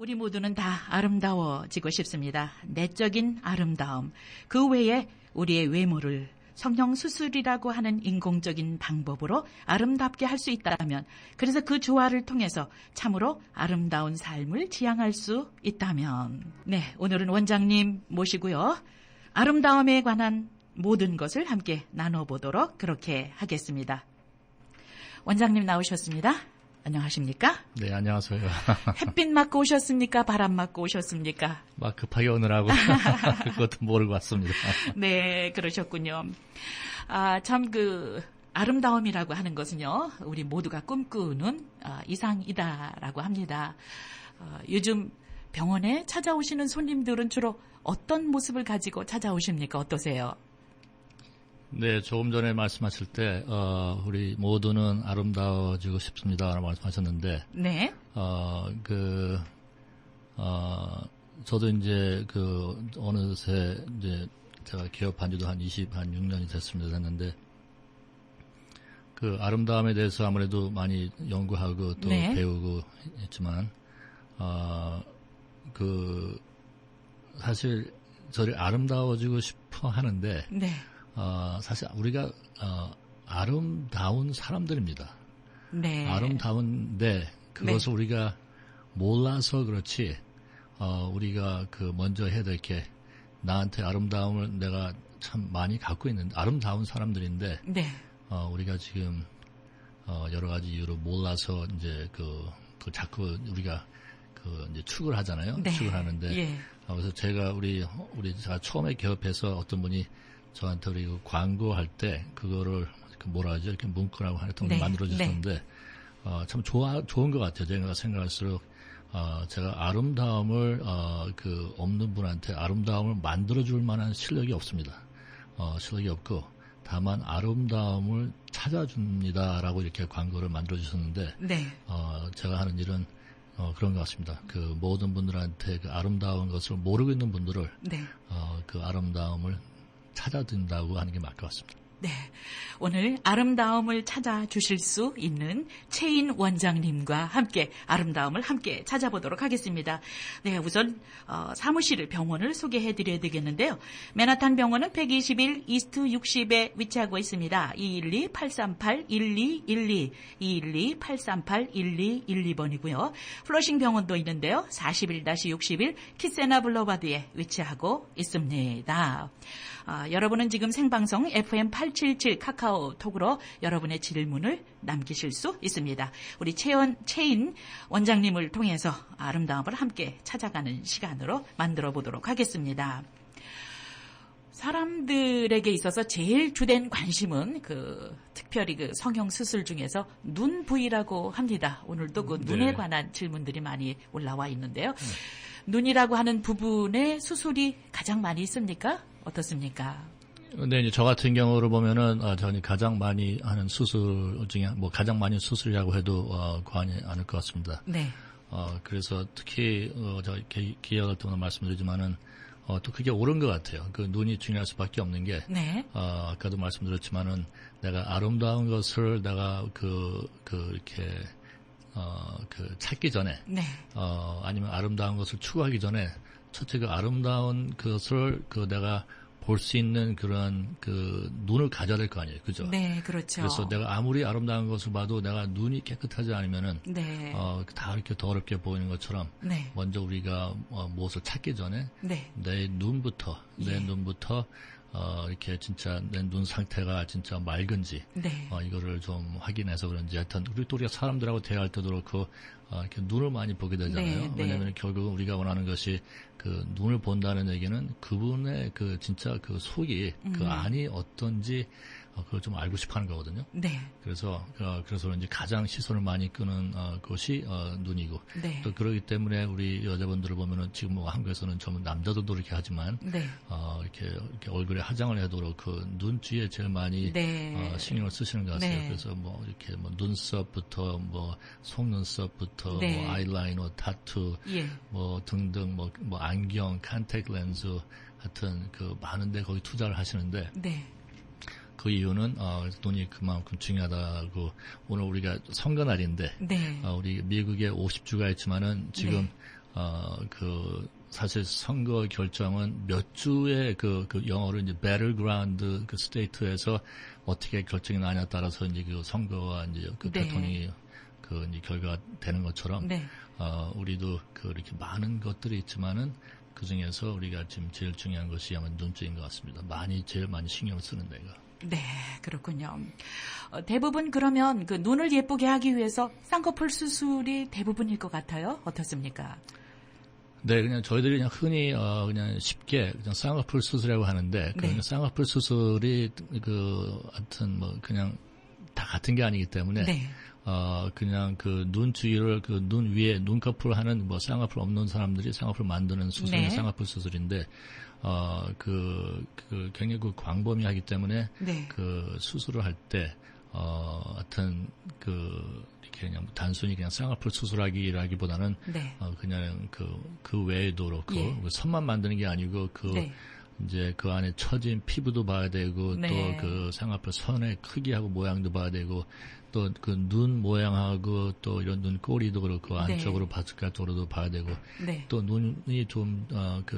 우리 모두는 다 아름다워지고 싶습니다. 내적인 아름다움. 그 외에 우리의 외모를 성형수술이라고 하는 인공적인 방법으로 아름답게 할 수 있다면, 그래서 그 조화를 통해서 참으로 아름다운 삶을 지향할 수 있다면. 네, 오늘은 원장님 모시고요. 아름다움에 관한 모든 것을 함께 나눠보도록 그렇게 하겠습니다. 원장님 나오셨습니다. 안녕하십니까? 네, 안녕하세요. 햇빛 맞고 오셨습니까? 바람 맞고 오셨습니까? 막 급하게 오느라고 그것도 모르고 왔습니다. 네, 그러셨군요. 참 아름다움이라고 하는 것은요, 우리 모두가 꿈꾸는 이상이다라고 합니다. 요즘 병원에 찾아오시는 손님들은 주로 어떤 모습을 가지고 찾아오십니까? 어떠세요? 네, 조금 전에 말씀하실 때, 우리 모두는 아름다워지고 싶습니다라고 말씀하셨는데, 네. 저도 이제 어느새 이제 제가 개업한 지도 한 6년이 됐는데, 그 아름다움에 대해서 아무래도 많이 연구하고 또 네. 배우고 했지만, 사실 저를 아름다워지고 싶어 하는데, 네. 사실 우리가 아름다운 사람들입니다. 네. 아름다운데 그것을 네. 우리가 몰라서 그렇지. 우리가 먼저 해야 될 게 나한테 아름다움을 내가 참 많이 갖고 있는 아름다운 사람들인데 네. 우리가 지금 여러 가지 이유로 몰라서 이제 자꾸 우리가 이제 축을 하잖아요. 네. 축을 하는데 예. 그래서 제가 제가 처음에 개업해서 어떤 분이 저한테 우리 광고할 때 그거를 뭐라 하죠? 이렇게 문구라고 하는 걸 네. 만들어 주셨는데 참 좋은 것 같아요. 제가 생각할수록 제가 아름다움을 없는 분한테 아름다움을 만들어 줄 만한 실력이 없습니다. 실력이 없고 다만 아름다움을 찾아줍니다라고 이렇게 광고를 만들어 주셨는데 네. 제가 하는 일은 그런 것 같습니다. 모든 분들한테 아름다운 것을 모르고 있는 분들을 네. 아름다움을 찾아든다고 하는 게 맞을 것 같습니다. 네. 오늘 아름다움을 찾아주실 수 있는 최인 원장님과 함께 아름다움을 함께 찾아보도록 하겠습니다. 네, 우선 사무실 병원을 소개해드려야 되겠는데요. 맨하탄 병원은 121 이스트 60에 위치하고 있습니다. 212-838-1212, 212-838-1212번이고요. 플러싱 병원도 있는데요. 41-61 키세나 블러바드에 위치하고 있습니다. 여러분은 지금 생방송 FM 877 카카오톡으로 여러분의 질문을 남기실 수 있습니다. 우리 최인 원장님을 통해서 아름다움을 함께 찾아가는 시간으로 만들어 보도록 하겠습니다. 사람들에게 있어서 제일 주된 관심은 특별히 성형 수술 중에서 눈 부위라고 합니다. 오늘도 눈에 네. 관한 질문들이 많이 올라와 있는데요. 눈이라고 하는 부분에 수술이 가장 많이 있습니까? 어떻습니까? 네, 이제 저 같은 경우로 보면은 저는 가장 많이 하는 수술 중에 가장 많이 수술이라고 해도 과언이 아닐 것 같습니다. 네. 그래서 특히 저 기억할 때마다 말씀드리지만은 또 그게 옳은 것 같아요. 눈이 중요할 수밖에 없는 게 네. 아까도 말씀드렸지만은 내가 아름다운 것을 내가 이렇게 찾기 전에 네. 아니면 아름다운 것을 추구하기 전에 첫째 아름다운 것을 내가 볼 수 있는 그런 눈을 가져야 될 거 아니에요. 그죠? 네, 그렇죠. 그래서 내가 아무리 아름다운 것을 봐도 내가 눈이 깨끗하지 않으면은 네. 다 이렇게 더럽게 보이는 것처럼 네. 먼저 우리가 무엇을 찾기 전에 네. 내 눈부터 예. 이렇게 진짜 내 눈 상태가 진짜 맑은지 네. 이거를 좀 확인해서 그런지 하여튼 또 우리가 사람들하고 대화할 때도 그렇고 이렇게 눈을 많이 보게 되잖아요. 네, 네. 왜냐하면 결국 우리가 원하는 것이 눈을 본다는 얘기는 그분의 진짜 속이 안이 어떤지 그걸 좀 알고 싶어하는 거거든요. 네. 그래서 그런지 가장 시선을 많이 끄는 것이 눈이고 네. 또 그러기 때문에 우리 여자분들을 보면은 지금 한국에서는 전부 남자들도 이렇게 하지만 네. 이렇게 얼굴에 화장을 해도 눈 뒤에 제일 많이 네. 신경을 쓰시는 것 같아요. 네. 그래서 이렇게 눈썹부터 속눈썹부터 네. 아이라이너, 타투 예. 등등 안경, 컨택 렌즈 하여튼 많은데 거기 투자를 하시는데 네. 그 이유는 눈이 그만큼 중요하다고 오늘 우리가 선거날인데 네. 우리 미국에 50주가 있지만은 지금 네. 사실 선거 결정은 몇 주의 그 영어로 이제 battleground 그 스테이트에서 어떻게 결정이 나냐에 따라서 이제 그 선거와 이제 그 네. 대통령이 그 이제 결과가 되는 것처럼 네. 우리도 이렇게 많은 것들이 있지만은 그 중에서 우리가 지금 제일 중요한 것이 아마 눈쪽인 것 같습니다. 제일 많이 신경을 쓰는 데가. 네, 그렇군요. 대부분 그러면 그 눈을 예쁘게 하기 위해서 쌍꺼풀 수술이 대부분일 것 같아요. 어떻습니까? 네, 그냥 저희들이 그냥 흔히 그냥 쉽게 그냥 쌍꺼풀 수술이라고 하는데 네. 그 쌍꺼풀 수술이 하여튼 뭐 그냥 다 같은 게 아니기 때문에 네. 그냥 그 눈 주위를 그 눈 위에 눈꺼풀 하는 뭐 쌍꺼풀 없는 사람들이 쌍꺼풀 만드는 수술이 네. 쌍꺼풀 수술인데 굉장히 그 광범위하기 때문에 네. 그 수술을 할 때 하여튼 이렇게 그냥 단순히 그냥 쌍꺼풀 수술하기라기보다는 네. 그냥 그 외에도 그렇고 예. 선만 만드는 게 아니고 네. 이제 그 안에 처진 피부도 봐야 되고 네. 또 그 쌍꺼풀 선의 크기하고 모양도 봐야 되고 또 그 눈 모양하고 또 이런 눈꼬리도 그렇고 네. 안쪽으로 바깥쪽으로도 봐야 되고 네. 또 눈이 좀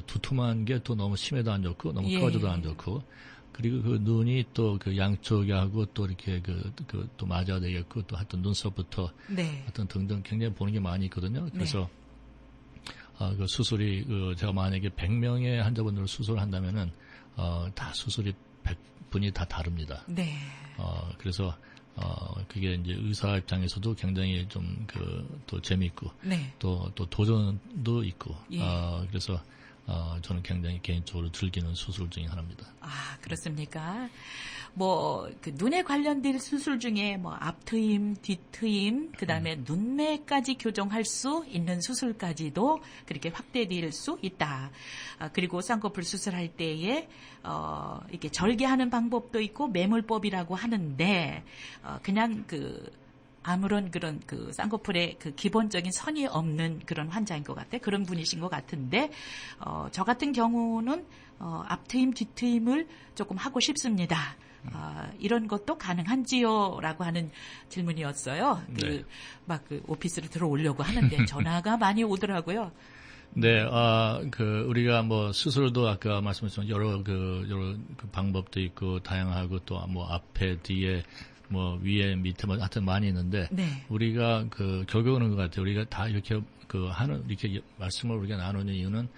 두툼한 게 또 너무 심해도 안 좋고 너무 예. 꺼져도 안 좋고 그리고 그 눈이 또 그 양쪽에 하고 또 이렇게 또 맞아야 되겠고 또 하여튼 눈썹부터 네. 하여튼 등등 굉장히 보는 게 많이 있거든요. 그래서 그 수술이 제가 만약에 100명의 환자분들을 수술한다면은 다 수술이 100분이 다 다릅니다. 네. 그래서 그게 이제 의사 입장에서도 굉장히 좀 또 재미있고 네. 또 도전도 있고 예. 그래서 저는 굉장히 개인적으로 즐기는 수술 중에 하나입니다. 아, 그렇습니까? 그 눈에 관련된 수술 중에 앞트임, 뒤트임, 그 다음에 눈매까지 교정할 수 있는 수술까지도 그렇게 확대될 수 있다. 그리고 쌍꺼풀 수술할 때에, 이렇게 절개하는 방법도 있고 매몰법이라고 하는데, 그냥 아무런 그런 쌍꺼풀에 기본적인 선이 없는 그런 환자인 것 같아. 그런 분이신 것 같은데, 저 같은 경우는, 앞트임, 뒤트임을 조금 하고 싶습니다. 이런 것도 가능한지요? 라고 하는 질문이었어요. 네. 오피스로 들어오려고 하는데 전화가 많이 오더라고요. 네, 우리가 수술도 아까 말씀하신 여러 방법도 있고 다양하고 또 앞에, 뒤에, 위에, 밑에, 하여튼 많이 있는데. 네. 우리가 결국은 것 같아요. 우리가 다 이렇게 이렇게 말씀을 우리가 나누는 이유는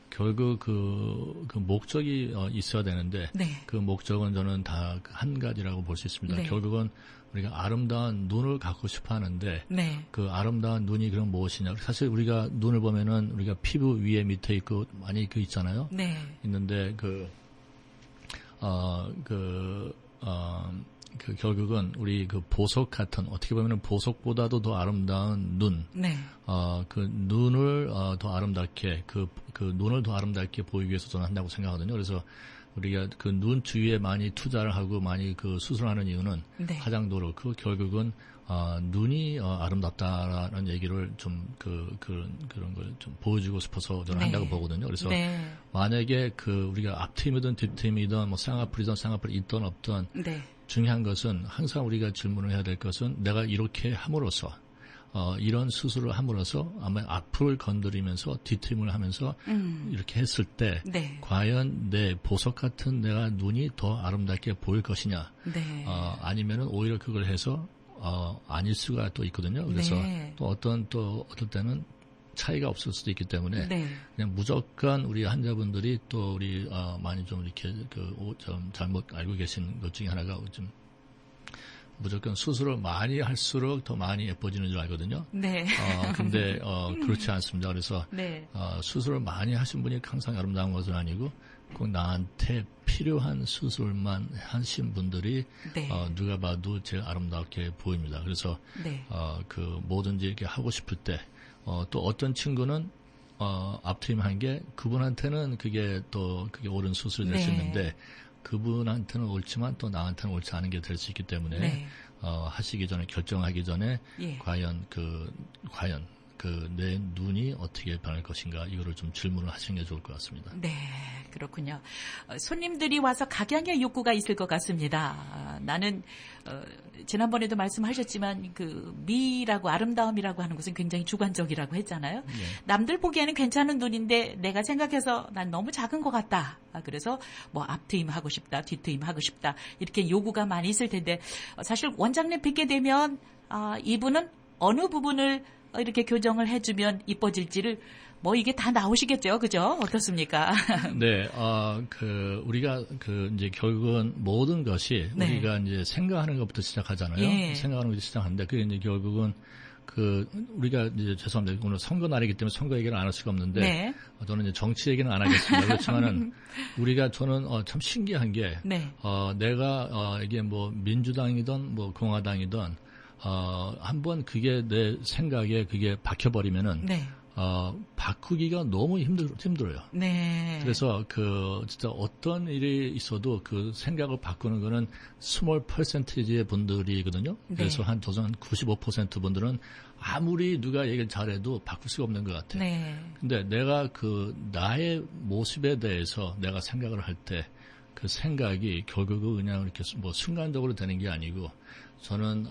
결국 그 목적이 있어야 되는데. 네. 그 목적은 저는 다 한 가지라고 볼 수 있습니다. 네. 결국은 우리가 아름다운 눈을 갖고 싶어 하는데. 네. 그 아름다운 눈이 그럼 무엇이냐. 사실 우리가 눈을 보면은 우리가 피부 위에 밑에 있고 많이 있잖아요. 네. 있는데 결국은 우리 보석 같은 어떻게 보면은 보석보다도 더 아름다운 눈. 네. 눈을 더 아름답게 그 눈을 더 아름답게 보이기 위해서 저는 한다고 생각하거든요. 그래서 우리가 눈 주위에 많이 투자를 하고 많이 수술하는 이유는 네. 화장도 그렇고 결국은 눈이 아름답다라는 얘기를 좀 그런 걸 좀 보여주고 싶어서 저는 네. 한다고 보거든요. 그래서 네. 만약에 우리가 앞트임이든 뒷트임이든 쌍꺼풀이든 쌍꺼풀이 있든 없든 네. 중요한 것은 항상 우리가 질문을 해야 될 것은 내가 이렇게 함으로써 이런 수술을 함으로써 아마 앞을 건드리면서 뒤트임을 하면서 이렇게 했을 때 네. 과연 내 보석 같은 내가 눈이 더 아름답게 보일 것이냐 네. 아니면은 오히려 그걸 해서 아닐 수가 또 있거든요. 그래서 네. 또 어떤 때는 차이가 없을 수도 있기 때문에 네. 그냥 무조건 우리 환자분들이 또 우리 많이 좀 이렇게 좀 잘못 알고 계신 것 중에 하나가 좀 무조건 수술을 많이 할수록 더 많이 예뻐지는 줄 알거든요. 네. 근데 그렇지 않습니다. 그래서 네. 수술을 많이 하신 분이 항상 아름다운 것은 아니고 꼭 나한테 필요한 수술만 하신 분들이 네. 누가 봐도 제일 아름답게 보입니다. 그래서 네. 뭐든지 이렇게 하고 싶을 때 또 어떤 친구는 앞트임 한 게 그분한테는 그게 옳은 수술이 될 수 네. 있는데 그분한테는 옳지만 또 나한테는 옳지 않은 게 될 수 있기 때문에 네. 하시기 전에 결정하기 전에 예. 과연 내 눈이 어떻게 변할 것인가 이거를 좀 질문을 하시는 게 좋을 것 같습니다. 네, 그렇군요. 손님들이 와서 각양의 욕구가 있을 것 같습니다. 나는 지난번에도 말씀하셨지만 그 미라고 아름다움이라고 하는 것은 굉장히 주관적이라고 했잖아요. 네. 남들 보기에는 괜찮은 눈인데 내가 생각해서 난 너무 작은 것 같다. 그래서 뭐 앞트임 하고 싶다, 뒤트임 하고 싶다 이렇게 요구가 많이 있을 텐데 사실 원장님 뵙게 되면 이분은 어느 부분을 이렇게 교정을 해주면 이뻐질지를 뭐 이게 다 나오시겠죠, 그죠? 어떻습니까? 네, 우리가 이제 결국은 모든 것이 네. 우리가 이제 생각하는 것부터 시작하잖아요. 예. 생각하는 것부터 시작하는데 그게 이제 결국은 우리가 이제 죄송합니다. 오늘 선거 날이기 때문에 선거 얘기를 안 할 수가 없는데 네. 저는 이제 정치 얘기는 안 하겠습니다. 그렇지만은 저는 참 신기한 게 네. 내가 이게 뭐 민주당이든 뭐 공화당이든 한번 그게 내 생각에 그게 박혀버리면은 네. 바꾸기가 너무 힘들어요. 네. 그래서 진짜 어떤 일이 있어도 그 생각을 바꾸는 거는 스몰 퍼센티지의 분들이거든요. 네. 그래서 한 95% 분들은 아무리 누가 얘기를 잘해도 바꿀 수가 없는 것 같아요. 네. 근데 내가 나의 모습에 대해서 내가 생각을 할 때 그 생각이 결국은 그냥 이렇게 뭐 순간적으로 되는 게 아니고 저는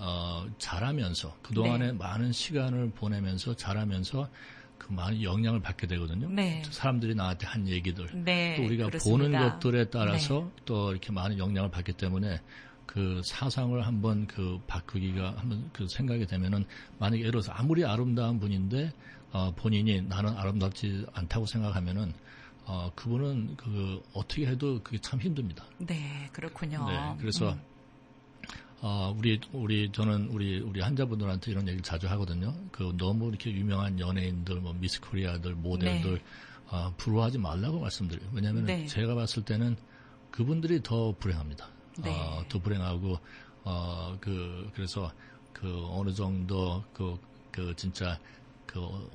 자라면서 그동안에 네. 많은 시간을 보내면서 자라면서 그 많은 영향을 받게 되거든요. 네. 사람들이 나한테 한 얘기들, 네. 또 우리가 그렇습니다. 보는 것들에 따라서 네. 또 이렇게 많은 영향을 받기 때문에 그 사상을 한번 바꾸기가 한번 생각이 되면은 만약에 예를 들어서 아무리 아름다운 분인데 본인이 나는 아름답지 않다고 생각하면은 그분은 어떻게 해도 그게 참 힘듭니다. 네, 그렇군요. 네, 그래서 저는 우리 환자분들한테 이런 얘기를 자주 하거든요. 너무 이렇게 유명한 연예인들, 뭐 미스 코리아들, 모델들, 네. 부러워하지 말라고 말씀드려요. 왜냐하면 네. 제가 봤을 때는 그분들이 더 불행합니다. 네. 더 불행하고, 그래서 어느 정도 진짜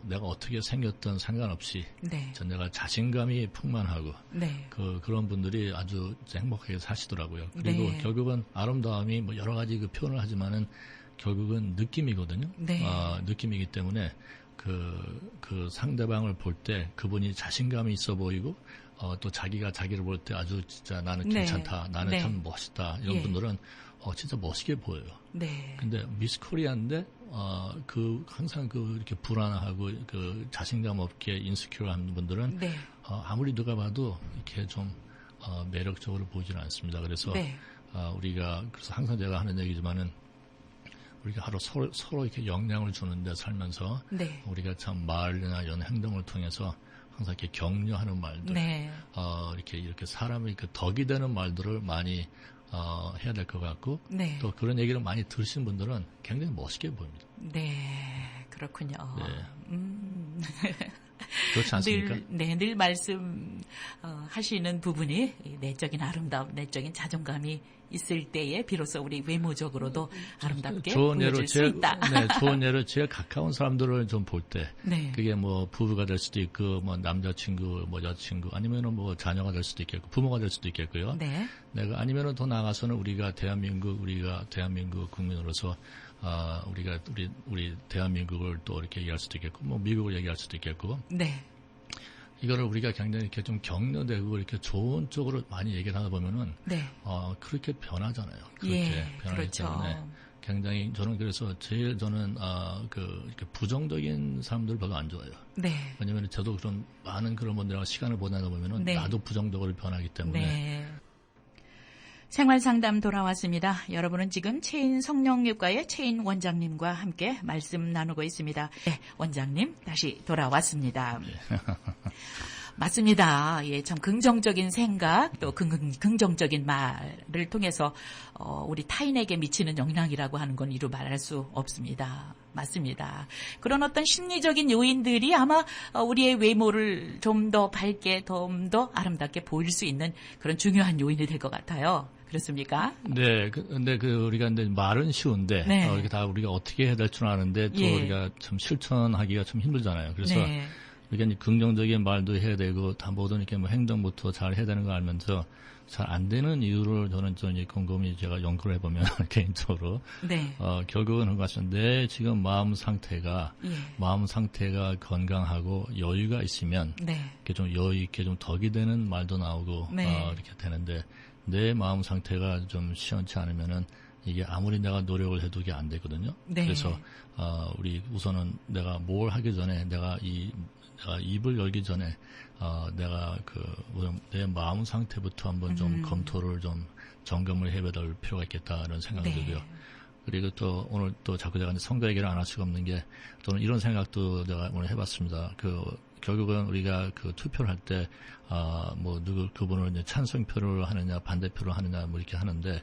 내가 어떻게 생겼든 상관없이 네. 내가 자신감이 풍만하고 네. 그런 분들이 아주 행복하게 사시더라고요. 그리고 네. 결국은 아름다움이 뭐 여러 가지 표현을 하지만은 결국은 느낌이거든요. 네. 느낌이기 때문에 그 상대방을 볼 때 그분이 자신감이 있어 보이고 또 자기가 자기를 볼 때 아주 진짜 나는 네. 괜찮다, 나는 네. 참 멋있다 이런 예. 분들은 진짜 멋있게 보여요. 네. 근데 미스 코리아인데 항상 이렇게 불안하고 자신감 없게 인스큐어한 분들은 네. 아무리 누가 봐도 이렇게 좀 매력적으로 보이지는 않습니다. 그래서 네. 그래서 항상 제가 하는 얘기지만은 우리가 하루 서로 이렇게 영향을 주는데 살면서 네. 우리가 참 말이나 이런 행동을 통해서 항상 이렇게 격려하는 말들, 네. 이렇게 사람이 덕이 되는 말들을 많이 해야 될 것 같고 네. 또 그런 얘기를 많이 들으신 분들은 굉장히 멋있게 보입니다. 네, 그렇군요. 네. 그렇지 않습니까? 늘 말씀 하시는 부분이 내적인 아름다움, 내적인 자존감이 있을 때에 비로소 우리 외모적으로도 아름답게 보여줄 수 있다. 네, 좋은 예로 제일 가까운 사람들을 좀 볼 때, 네. 그게 뭐 부부가 될 수도 있고, 뭐 남자친구, 뭐 여자친구, 아니면은 뭐 자녀가 될 수도 있겠고, 부모가 될 수도 있겠고요. 네. 아니면은 더 나아가서는 우리가 대한민국 국민으로서 우리 대한민국을 또 이렇게 얘기할 수도 있겠고, 뭐 미국을 얘기할 수도 있겠고. 네. 이거를 우리가 굉장히 이렇게 좀 격려되고 이렇게 좋은 쪽으로 많이 얘기를 하다 보면은 네. 그렇게 변하잖아요. 그렇게 예, 변하기 그렇죠. 때문에 굉장히 저는 그래서 저는 이렇게 부정적인 사람들 별로 안 좋아해요. 네. 왜냐면 저도 많은 그런 분들하고 시간을 보내다 보면은 네. 나도 부정적으로 변하기 때문에. 네. 생활상담 돌아왔습니다. 여러분은 지금 최인 성형외과의 최인 원장님과 함께 말씀 나누고 있습니다. 네, 원장님 다시 돌아왔습니다. 맞습니다. 예, 참 긍정적인 생각 또 긍정적인 말을 통해서 우리 타인에게 미치는 영향이라고 하는 건 이루 말할 수 없습니다. 맞습니다. 그런 어떤 심리적인 요인들이 아마 우리의 외모를 좀 더 밝게, 좀 더 아름답게 보일 수 있는 그런 중요한 요인이 될 것 같아요. 그렇습니까? 네, 근데 우리가 말은 쉬운데 네. 이렇게 다 우리가 어떻게 해야 될 줄 아는데 또 예. 우리가 참 실천하기가 좀 힘들잖아요. 그래서 네. 그러니까 이제 긍정적인 말도 해야 되고 모든 이렇게 뭐 행동부터 잘 해야 되는 거 알면서 잘 안 되는 이유를 저는 좀 곰곰이 제가 연구를 해보면 개인적으로 네. 결국은 그런 것 같습니다. 내 지금 마음 상태가 건강하고 여유가 있으면 네. 이렇게 좀 여유 있게 좀 덕이 되는 말도 나오고 네. 이렇게 되는데 내 마음 상태가 좀 시원치 않으면은 이게 아무리 내가 노력을 해도 이게 안 되거든요. 네. 그래서 우리 우선은 내가 뭘 하기 전에 내가 입을 열기 전에 내가 내 마음 상태부터 한번 좀 검토를 좀 점검을 해봐야 될 필요가 있겠다는 생각이 들고요. 그리고 또 오늘 또 자꾸 제가 선거 얘기를 안 할 수가 없는 게 저는 이런 생각도 제가 오늘 해봤습니다. 결국은 우리가 투표를 할 때 그분을 이제 찬성표를 하느냐 반대표를 하느냐 뭐 이렇게 하는데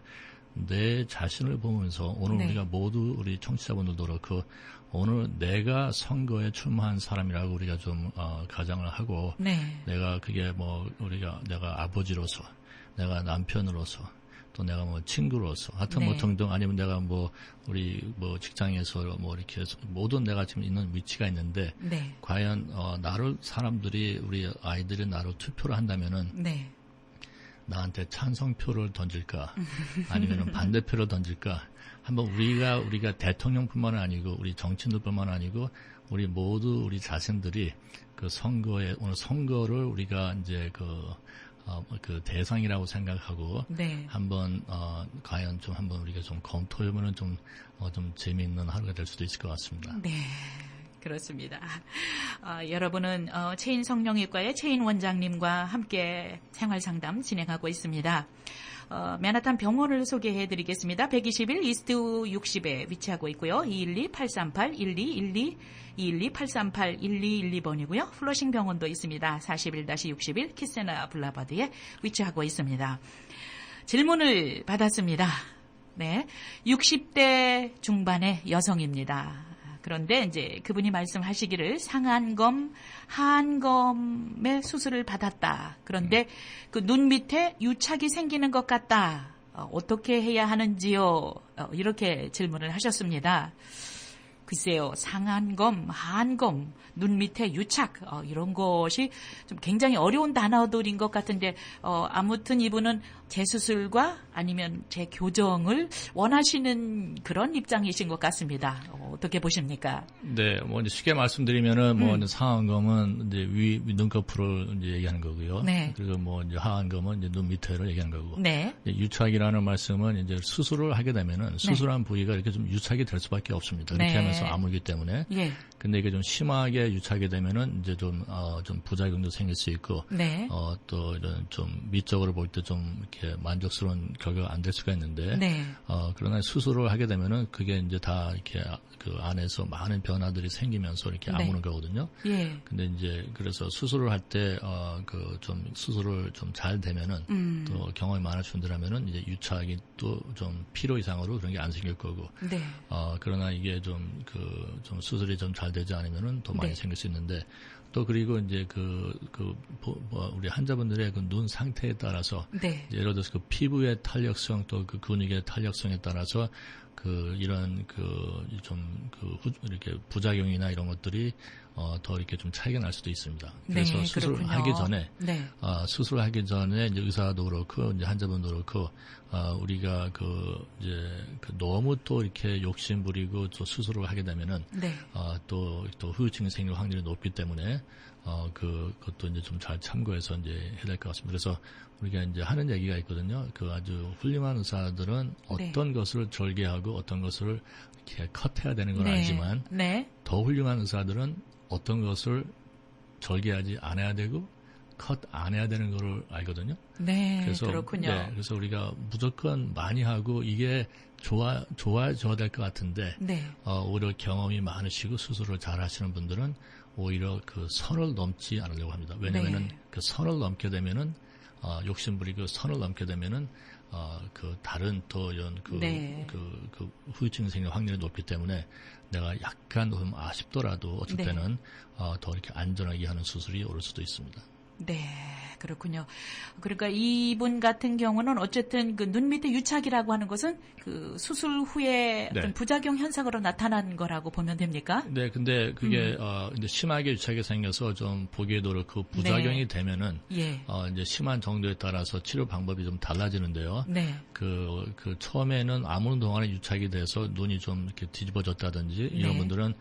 내 자신을 보면서 오늘 우리가 모두 우리 청취자분들도 그렇고 오늘 내가 선거에 출마한 사람이라고 우리가 좀 가정을 하고 내가 그게 내가 아버지로서 내가 남편으로서 또 내가 친구로서 하여튼 등등 아니면 내가 우리 직장에서 이렇게 해서 모든 내가 지금 있는 위치가 있는데 과연 사람들이 우리 아이들이 나를 투표를 한다면은 나한테 찬성표를 던질까 아니면 반대표를 던질까 한번 우리가 대통령뿐만 아니고 우리 정치인들뿐만 아니고 우리 모두 우리 자신들이 오늘 선거를 우리가 이제 대상이라고 생각하고 한번 과연 좀 한번 우리가 좀 검토해보면 좀 재미있는 하루가 될 수도 있을 것 같습니다. 네. 그렇습니다. 여러분은 최인 성령외과의 최인 원장님과 함께 생활상담 진행하고 있습니다. 맨하탄 병원을 소개해드리겠습니다. 121 이스트 60에 위치하고 있고요. 212-838-1212, 212-838-1212번이고요. 플러싱 병원도 있습니다. 41-61 키세나 블라바드에 위치하고 있습니다. 질문을 받았습니다. 네, 60대 중반의 여성입니다. 그런데 이제 그분이 말씀하시기를 상안검, 하안검의 수술을 받았다. 그런데 눈 밑에 유착이 생기는 것 같다. 어떻게 해야 하는지요? 이렇게 질문을 하셨습니다. 글쎄요, 상안검, 하안검, 눈 밑에 유착, 이런 것이 좀 굉장히 어려운 단어들인 것 같은데, 아무튼 이분은 재수술과 아니면 재교정을 원하시는 그런 입장이신 것 같습니다. 어떻게 보십니까? 네, 이제 쉽게 말씀드리면은, 이제 상안검은 이제 눈꺼풀을 이제 얘기하는 거고요. 네. 그리고 이제 하안검은 이제 눈 밑에를 얘기하는 거고. 네. 유착이라는 말씀은 이제 수술을 하게 되면은 수술한 부위가 이렇게 좀 유착이 될 수밖에 없습니다. 이렇게 하면서 아물기 때문에. 예. 근데 이게 좀 심하게 유착이 되면은 이제 좀 부작용도 생길 수 있고. 또 이런 좀 미적으로 볼 때 좀 이렇게 만족스러운 결과가 안 될 수가 있는데. 그러나 수술을 하게 되면은 그게 이제 다 이렇게 그 안에서 많은 변화들이 생기면서 이렇게 아무는 거거든요. 근데 이제 그래서 수술을 할 때 좀 수술을 좀 잘 되면은 또 경험이 많으신 분들하면은 이제 유착이 또 좀 필요 이상으로 그런 게 안 생길 거고. 그러나 이게 좀 수술이 좀 잘 되지 않으면은 더 많이 생길 수 있는데 또 그리고 이제 우리 환자분들의 눈 상태에 따라서 예를 들어서 피부의 탄력성 또 근육의 탄력성에 따라서 이런 이렇게 부작용이나 이런 것들이 더 이렇게 좀 차이가 날 수도 있습니다. 그래서 수술을 하기 전에 수술을 하기 전에 이제 의사도 그렇고 이제 환자분도 그렇고 우리가 이제 너무 또 이렇게 욕심 부리고 또 수술을 하게 되면은 또 후유증이 생길 확률이 높기 때문에 그것도 이제 좀 잘 참고해서 이제 해야 될 것 같습니다. 그래서 우리가 이제 하는 얘기가 있거든요. 아주 훌륭한 의사들은 어떤 것을 절개하고 어떤 것을 이렇게 컷해야 되는 건 알지만 더 훌륭한 의사들은 어떤 것을 절개하지 않아야 되고 컷 안 해야 되는 걸 알거든요. 그래서, 그렇군요. 그래서 우리가 무조건 많이 하고 이게 좋아야 될 것 같은데 오히려 경험이 많으시고 수술을 잘 하시는 분들은 오히려 선을 넘지 않으려고 합니다. 왜냐면은 선을 넘게 되면은 욕심부리고 선을 넘게 되면은 다른 또 이런 후유증이 생길 확률이 높기 때문에 내가 약간 좀 아쉽더라도 어쩔 때는 더 이렇게 안전하게 하는 수술이 오를 수도 있습니다. 네, 그렇군요. 그러니까 이분 같은 경우는 어쨌든 그 눈 밑에 유착이라고 하는 것은 그 수술 후에 네. 어떤 부작용 현상으로 나타난 거라고 보면 됩니까? 네, 근데 그게 이제 심하게 유착이 생겨서 좀 보기에도 그 부작용이 네. 되면은 예. 이제 심한 정도에 따라서 치료 방법이 좀 달라지는데요. 네. 그 처음에는 아무런 동안에 유착이 돼서 눈이 좀 이렇게 뒤집어졌다든지 이런 네. 분들은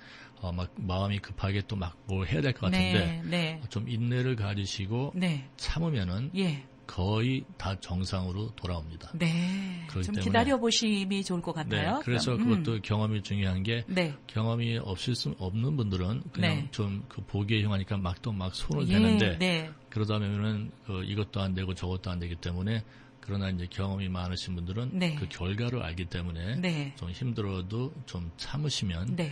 막 마음이 급하게 또 막 뭘 해야 될 것 같은데 네. 네. 좀 인내를 가지시고 네. 참으면은 예. 거의 다 정상으로 돌아옵니다. 네. 그렇기 좀 때문에- 기다려 보심이 좋을 것 같아요. 네, 그래서 그럼. 그것도 경험이 중요한 게 네. 경험이 없을 수 없는 분들은 그냥 네. 좀 그 보기에 흉하니까 막 손을 예. 대는데 네. 그러다 보면은 이것도 안 되고 저것도 안 되기 때문에 그러나 이제 경험이 많으신 분들은 네. 그 결과를 알기 때문에 네. 좀 힘들어도 좀 참으시면 네.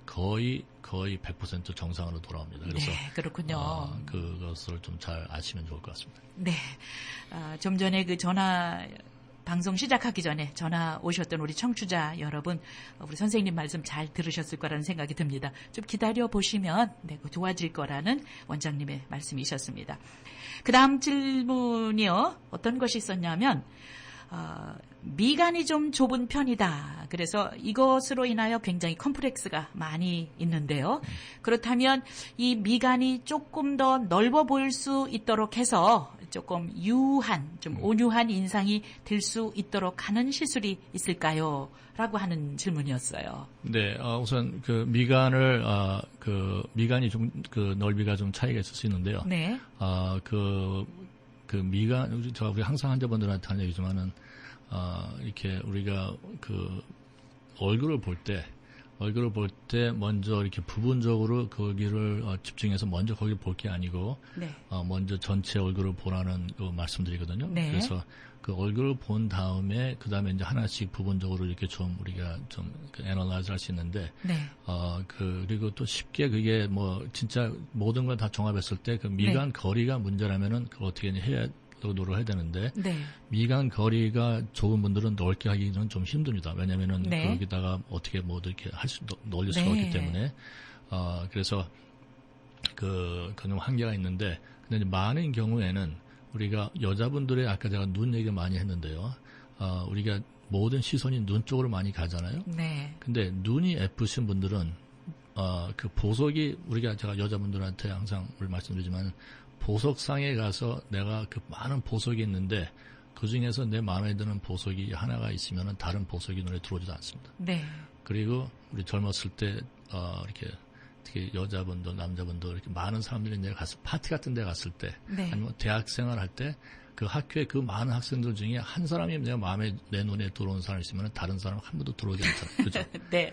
거의 100% 정상으로 돌아옵니다. 그래서 네, 그렇군요. 그것을 좀 잘 아시면 좋을 것 같습니다. 네. 좀 전에 그 전화 방송 시작하기 전에 전화 오셨던 우리 청취자 여러분, 우리 선생님 말씀 잘 들으셨을 거라는 생각이 듭니다. 좀 기다려 보시면 좋아질 거라는 원장님의 말씀이셨습니다. 그 다음 질문이요. 어떤 것이 있었냐면, 미간이 좀 좁은 편이다. 그래서 이것으로 인하여 굉장히 컴플렉스가 많이 있는데요. 그렇다면 이 미간이 조금 더 넓어 보일 수 있도록 해서 조금 유한, 좀 온유한 인상이 될 수 있도록 하는 시술이 있을까요? 라고 하는 질문이었어요. 네, 우선 그 미간을 미간이 좀 그 넓이가 좀 차이가 있을 수 있는데요. 네. 그 미간 우리 항상 환자분들한테 하는 얘기지만은 이렇게 우리가 그 얼굴을 볼 때 먼저 이렇게 부분적으로 거기를 집중해서 먼저 거기를 볼 게 아니고 네. 먼저 전체 얼굴을 보라는 그 말씀드리거든요. 네. 그래서 그 얼굴을 본 다음에 그다음에 이제 하나씩 부분적으로 이렇게 좀 우리가 좀 애널라이즈 할 수 있는데 네. 그리고 또 쉽게 그게 뭐 진짜 모든 걸 다 종합했을 때 그 미간 거리가 문제라면은 그걸 어떻게 노력해야 되는데 네. 미간 거리가 좁은 분들은 넓게 하기는 좀 힘듭니다. 왜냐면은 네. 거기다가 어떻게 뭐 이렇게 놀릴 수가 네. 없기 때문에 그래서 그는 한계가 있는데 근데 이제 많은 경우에는 우리가 여자분들의 아까 제가 눈 얘기 많이 했는데요. 우리가 모든 시선이 눈 쪽으로 많이 가잖아요. 네. 근데 눈이 예쁘신 분들은 그 보석이 제가 여자분들한테 항상 말씀드리지만 보석상에 가서 내가 그 많은 보석이 있는데 그 중에서 내 마음에 드는 보석이 하나가 있으면 다른 보석이 눈에 들어오지도 않습니다. 네. 그리고 우리 젊었을 때 이렇게 특히 여자분들, 남자분들 이렇게 많은 사람들이 이제 파티 같은 데 갔을 때 네. 아니면 대학생활 할 때 그 학교에 그 많은 학생들 중에 한 사람이 내 눈에 들어오는 사람이 있으면 다른 사람 한 번도 들어오지 않잖아요. 그죠? 네.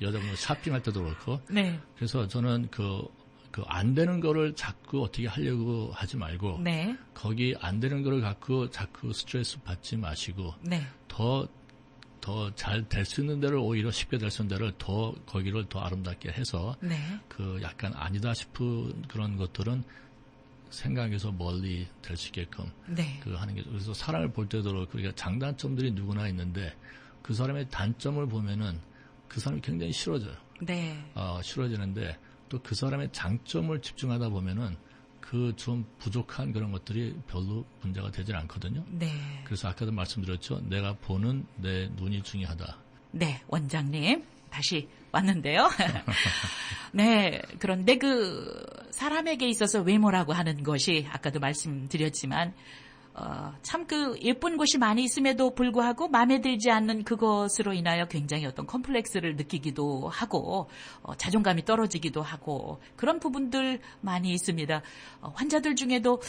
여자분들 쇼핑할 때도 그렇고. 네. 그래서 저는 안 되는 거를 자꾸 어떻게 하려고 하지 말고 네. 거기 안 되는 거를 갖고 자꾸 스트레스 받지 마시고 네. 더 잘 될 수 있는 데를 오히려 쉽게 될 수 있는 데를 거기를 더 아름답게 해서 네. 그 약간 아니다 싶은 그런 것들은 생각에서 멀리 될 수 있게끔 네. 하는 게 그래서 사람을 볼 때도 그러니까 장단점들이 누구나 있는데 그 사람의 단점을 보면은 그 사람이 굉장히 싫어져요. 네. 싫어지는데 또 그 사람의 장점을 집중하다 보면은 그 좀 부족한 그런 것들이 별로 문제가 되질 않거든요. 네. 그래서 아까도 말씀드렸죠. 내가 보는 내 눈이 중요하다. 네, 원장님. 다시 왔는데요. 네, 그런데 사람에게 있어서 외모라고 하는 것이 아까도 말씀드렸지만, 참 예쁜 곳이 많이 있음에도 불구하고 마음에 들지 않는 그것으로 인하여 굉장히 어떤 컴플렉스를 느끼기도 하고, 자존감이 떨어지기도 하고, 그런 부분들 많이 있습니다. 환자들 중에도,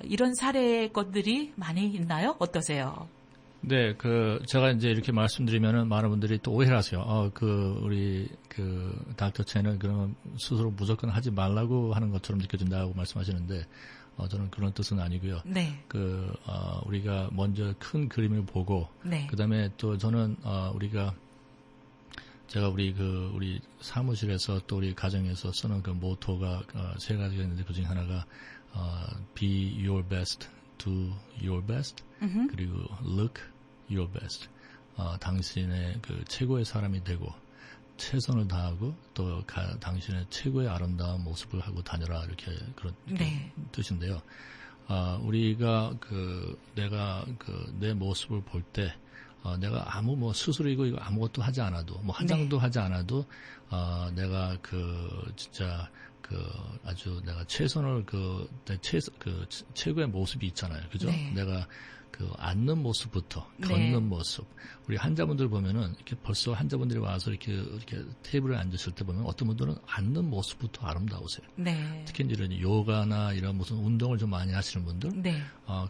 이런 사례의 것들이 많이 있나요? 어떠세요? 네, 제가 이제 이렇게 말씀드리면은 많은 분들이 또 오해를 하세요. 우리 닥터 첸은 그러면 스스로 무조건 하지 말라고 하는 것처럼 느껴진다고 말씀하시는데, 저는 그런 뜻은 아니고요. 네. 우리가 먼저 큰 그림을 보고, 네. 그 다음에 또 저는, 제가 우리 사무실에서 또 우리 가정에서 쓰는 그 모토가, 3가지가 있는데 그 중에 하나가, be your best, do your best, 그리고 look your best. 당신의 최고의 사람이 되고, 최선을 다하고 또 당신의 최고의 아름다운 모습을 하고 다녀라 이렇게 그런 네. 뜻인데요. 우리가 내가 내 모습을 볼 때 내가 아무 스스로 이거 아무것도 하지 않아도 화장도 하지 않아도 내가 진짜 아주 내가 최선을 최고의 모습이 있잖아요. 그죠? 네. 내가 앉는 모습부터 걷는 모습. 우리 환자분들 보면은 이렇게 벌써 환자분들이 와서 이렇게 테이블에 앉으실 때 보면 어떤 분들은 앉는 모습부터 아름다우세요. 네. 특히 이런 요가나 이런 무슨 운동을 좀 많이 하시는 분들. 네.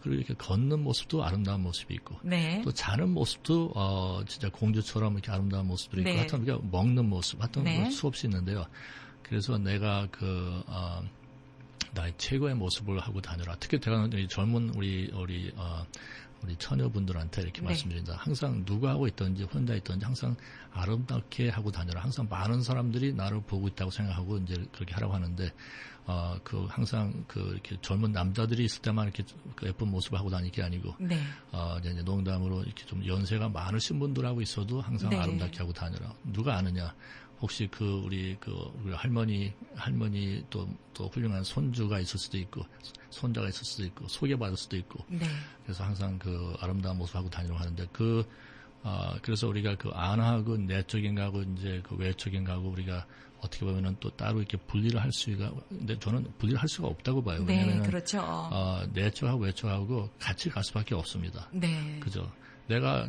그리고 이렇게 걷는 모습도 아름다운 모습이 있고. 네. 또 자는 모습도 진짜 공주처럼 이렇게 아름다운 모습들이 있고. 네. 하여튼 우리가 먹는 모습, 하여튼 네. 수없이 있는데요. 그래서 내가 나의 최고의 모습을 하고 다녀라. 특히 제가 젊은 우리 처녀분들한테 이렇게 네. 말씀드린다. 항상 누가 하고 있든지 혼자 있든지 항상 아름답게 하고 다녀라. 항상 많은 사람들이 나를 보고 있다고 생각하고 이제 그렇게 하라고 하는데, 항상 이렇게 젊은 남자들이 있을 때만 이렇게 예쁜 모습을 하고 다닐 게 아니고, 네. 이제 농담으로 이렇게 좀 연세가 많으신 분들하고 있어도 항상 네. 아름답게 하고 다녀라. 누가 아느냐? 혹시 우리 할머니 또 훌륭한 손주가 있을 수도 있고, 손자가 있을 수도 있고, 소개받을 수도 있고. 네. 그래서 항상 아름다운 모습하고 다니려고 하는데, 그래서 우리가 안하고 내적인 거하고 이제 외적인 거하고 우리가 어떻게 보면은 또 따로 이렇게 분리를 할 수가, 근데 저는 분리를 할 수가 없다고 봐요. 네, 왜냐면은, 그렇죠. 내적하고 외적하고 같이 갈 수밖에 없습니다. 네. 그죠? 내가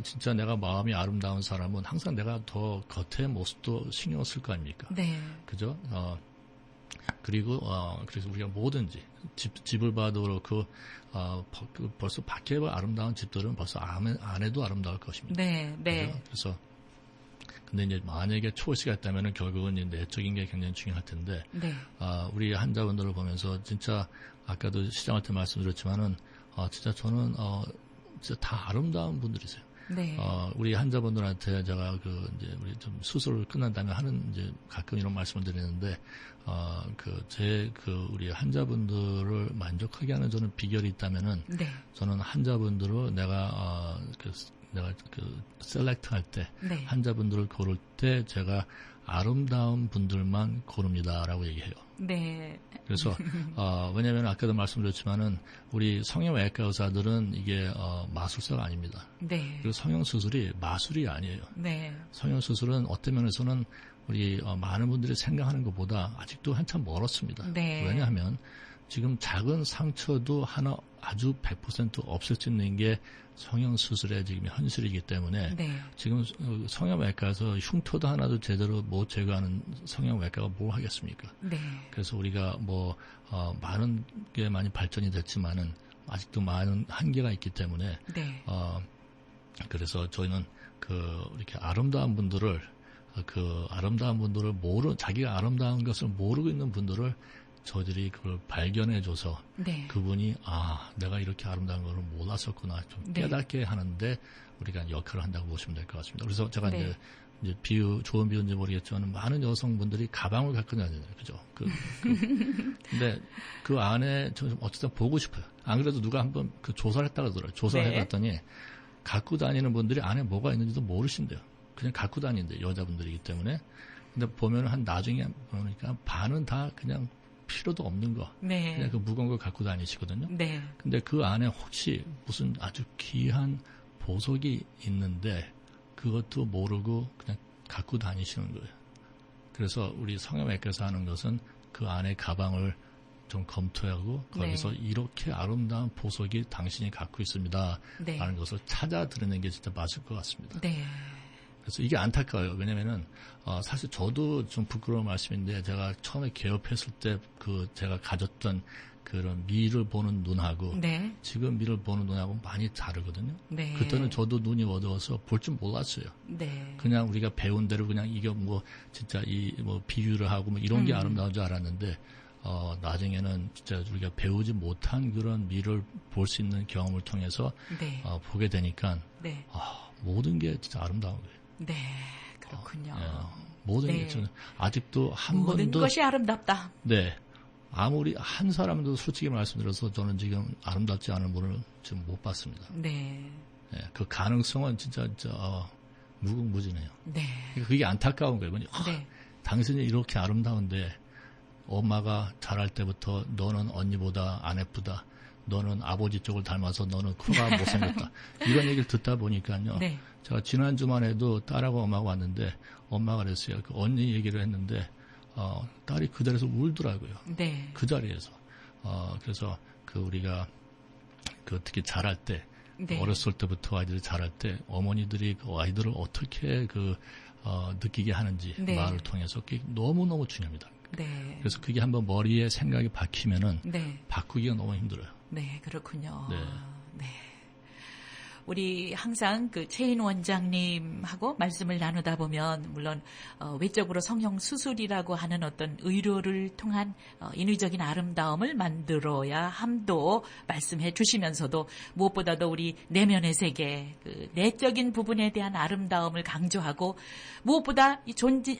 마음이 아름다운 사람은 항상 내가 더 겉의 모습도 신경 쓸 거 아닙니까? 네. 그죠? 그리고, 그래서 우리가 뭐든지, 집을 봐도 그렇고, 벌써 밖에 아름다운 집들은 벌써 안에도 아름다울 것입니다. 네, 네. 그죠? 그래서, 근데 이제 만약에 초시가 있다면은 결국은 이제 내적인 게 굉장히 중요할 텐데, 네. 우리 환자분들을 보면서 진짜, 아까도 시작할 때 말씀드렸지만은, 진짜 저는, 진짜 다 아름다운 분들이세요. 네. 우리 환자분들한테 제가 이제 우리 좀 수술을 끝난 다음에 이제 가끔 이런 말씀을 드리는데, 우리 환자분들을 만족하게 하는 저는 비결이 있다면은, 네. 저는 환자분들을 내가 셀렉트 할 때, 네. 환자분들을 고를 때 제가 아름다운 분들만 고릅니다라고 얘기해요. 네. 그래서 왜냐하면 아까도 말씀드렸지만은 우리 성형외과 의사들은 이게 마술사가 아닙니다. 네. 그리고 성형수술이 마술이 아니에요. 네. 성형수술은 어떤 면에서는 우리 많은 분들이 생각하는 것보다 아직도 한참 멀었습니다. 네. 왜냐하면 지금 작은 상처도 하나 아주 100% 없앨 수 있는 게 성형수술의 지금 현실이기 때문에 네. 지금 성형외과에서 흉터도 하나도 제대로 못 제거하는 성형외과가 뭘 하겠습니까? 네. 그래서 우리가 많은 게 많이 발전이 됐지만은 아직도 많은 한계가 있기 때문에 네. 그래서 저희는 이렇게 아름다운 분들을 자기가 아름다운 것을 모르고 있는 분들을 저희들이 그걸 발견해줘서 네. 그분이 내가 이렇게 아름다운 걸 몰랐었구나 좀 네. 깨닫게 하는데 우리가 역할을 한다고 보시면 될 것 같습니다. 그래서 제가 네. 이제 좋은 비유인지 모르겠지만 많은 여성분들이 가방을 갖고 다니잖아요, 그죠? 근데 그 안에 저 어쨌든 보고 싶어요. 안 그래도 누가 한번 조사를 했다고 하더라고요. 조사를 네. 해봤더니 갖고 다니는 분들이 안에 뭐가 있는지도 모르신대요. 그냥 갖고 다니는데 여자분들이기 때문에. 근데 보면은 나중에 보니까 반은 다 그냥 필요도 없는 거. 네. 그냥 무거운 걸 갖고 다니시거든요. 네. 근데 그 안에 혹시 무슨 아주 귀한 보석이 있는데 그것도 모르고 그냥 갖고 다니시는 거예요. 그래서 우리 성형외과에서 하는 것은 그 안에 가방을 좀 검토하고 거기서 네. 이렇게 아름다운 보석이 당신이 갖고 있습니다. 네. 라는 것을 찾아드리는 게 진짜 맞을 것 같습니다. 네. 그래서 이게 안타까워요. 왜냐면은, 사실 저도 좀 부끄러운 말씀인데, 제가 처음에 개업했을 때 제가 가졌던 그런 미를 보는 눈하고, 네. 지금 미를 보는 눈하고 많이 다르거든요. 네. 그때는 저도 눈이 어두워서 볼 줄 몰랐어요. 네. 그냥 우리가 배운 대로 그냥 이게 진짜 비유를 하고 이런 게 아름다운 줄 알았는데, 나중에는 진짜 우리가 배우지 못한 그런 미를 볼 수 있는 경험을 통해서, 네. 보게 되니까, 네. 모든 게 진짜 아름다운 거예요. 네. 그렇군요. 모든 네. 게 저는 아직도 한 모든 번도 것이 아름답다. 네. 아무리 한 사람도 솔직히 말씀드려서 저는 지금 아름답지 않은 분을 지금 못 봤습니다. 네. 그 가능성은 진짜 무궁무진해요. 네. 그러니까 그게 안타까운 거예요. 네. 당신이 이렇게 아름다운데 엄마가 자랄 때부터 너는 언니보다 안 예쁘다. 너는 아버지 쪽을 닮아서 너는 코가 못생겼다. 이런 얘기를 듣다 보니까요. 네. 제가 지난주만 해도 딸하고 엄마가 왔는데 엄마가 그랬어요. 그 언니 얘기를 했는데 딸이 그 자리에서 울더라고요. 네. 그 자리에서. 그래서 그 우리가 그 특히 자랄 때 네. 어렸을 때부터 아이들이 자랄 때 어머니들이 그 아이들을 어떻게 느끼게 하는지 네. 말을 통해서 그게 너무너무 중요합니다. 네. 그래서 그게 한번 머리에 생각이 박히면은 네. 바꾸기가 너무 힘들어요. 네, 그렇군요. 네. 네. 우리 항상 그 최인 원장님하고 말씀을 나누다 보면 물론 외적으로 성형 수술이라고 하는 어떤 의료를 통한 인위적인 아름다움을 만들어야 함도 말씀해 주시면서도 무엇보다도 우리 내면의 세계, 그 내적인 부분에 대한 아름다움을 강조하고 무엇보다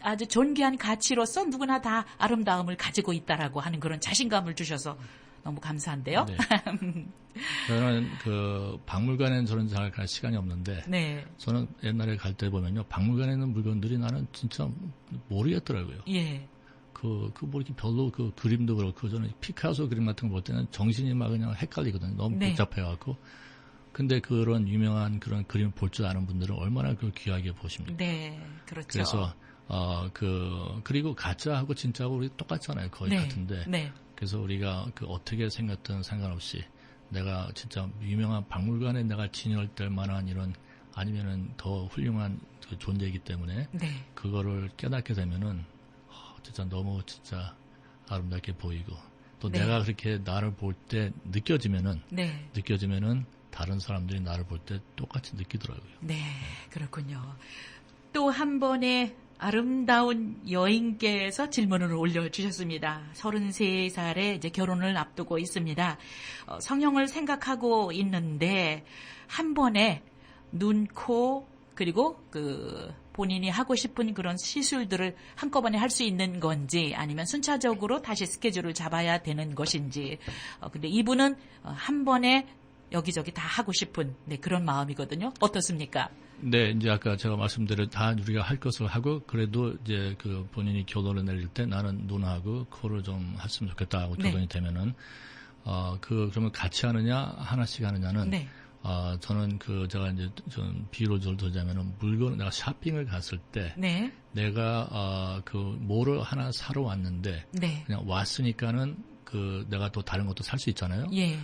아주 존귀한 가치로서 누구나 다 아름다움을 가지고 있다라고 하는 그런 자신감을 주셔서 너무 감사한데요. 네. 저는 그 박물관에는 저는 잘 갈 시간이 없는데 네. 저는 옛날에 갈 때 보면요 박물관에 있는 물건들이 나는 진짜 모르겠더라고요. 예. 뭐 이렇게 별로 그 그림도 그렇고 저는 피카소 그림 같은 거 볼 때는 정신이 막 그냥 헷갈리거든요. 너무 네. 복잡해갖고. 근데 그런 유명한 그런 그림 볼 줄 아는 분들은 얼마나 그 귀하게 보십니까? 네, 그렇죠. 그래서 그리고 가짜하고 진짜하고 우리 똑같잖아요. 거의 네. 같은데. 네. 그래서 우리가 그 어떻게 생겼든 상관없이 내가 진짜 유명한 박물관에 내가 진열될 만한 이런 아니면은 더 훌륭한 그 존재이기 때문에 네. 그거를 깨닫게 되면은 진짜 너무 진짜 아름답게 보이고 또 네. 내가 그렇게 나를 볼 때 느껴지면은 다른 사람들이 나를 볼 때 똑같이 느끼더라고요. 네, 그렇군요. 또 한 번의 아름다운 여인께서 질문을 올려주셨습니다. 33살에 이제 결혼을 앞두고 있습니다. 성형을 생각하고 있는데 한 번에 눈, 코, 그리고 본인이 하고 싶은 그런 시술들을 한꺼번에 할 수 있는 건지 아니면 순차적으로 다시 스케줄을 잡아야 되는 것인지. 근데 이분은 한 번에 여기저기 다 하고 싶은 그런 마음이거든요. 어떻습니까? 네, 이제 아까 제가 말씀드린 다 우리가 할 것을 하고 그래도 이제 그 본인이 결론을 내릴 때 나는 눈하고 코를 좀 했으면 좋겠다 하고 결론이 되면은 그러면 같이 하느냐 하나씩 하느냐는 저는 제가 이제 좀 비유를 들자면은 내가 쇼핑을 갔을 때 내가 뭐를 하나 사러 왔는데 그냥 왔으니까는 내가 또 다른 것도 살 수 있잖아요. 예.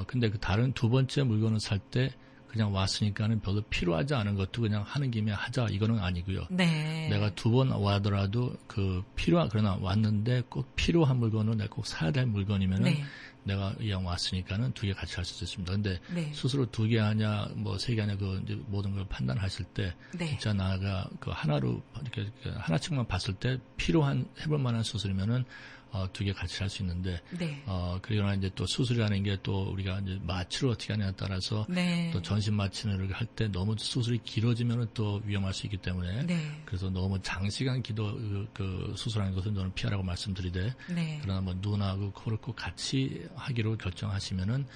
근데 그 다른 두 번째 물건을 살 때 그냥 왔으니까는 별로 필요하지 않은 것도 그냥 하는 김에 하자 이거는 아니고요. 네. 내가 두 번 와더라도 그러나 왔는데 꼭 필요한 물건을 내가 꼭 사야 될 물건이면은 내가 이왕 왔으니까는 두 개 같이 할 수 있습니다. 근데 스스로 두 개 하냐 뭐 세 개 하냐 이제 모든 걸 판단하실 때 진짜 나가 하나로 이렇게 하나씩만 봤을 때 해볼 만한 수술이면은 두 개 같이 할 수 있는데, 그러나 이제 또 수술이라는 게 또 우리가 이제 마취를 어떻게 하냐에 따라서 또 전신 마취를 할 때 너무 수술이 길어지면은 또 위험할 수 있기 때문에, 그래서 너무 장시간 수술하는 것은 저는 피하라고 말씀드리되, 그러나 뭐 눈하고 코를 꼭 같이 하기로 결정하시면은,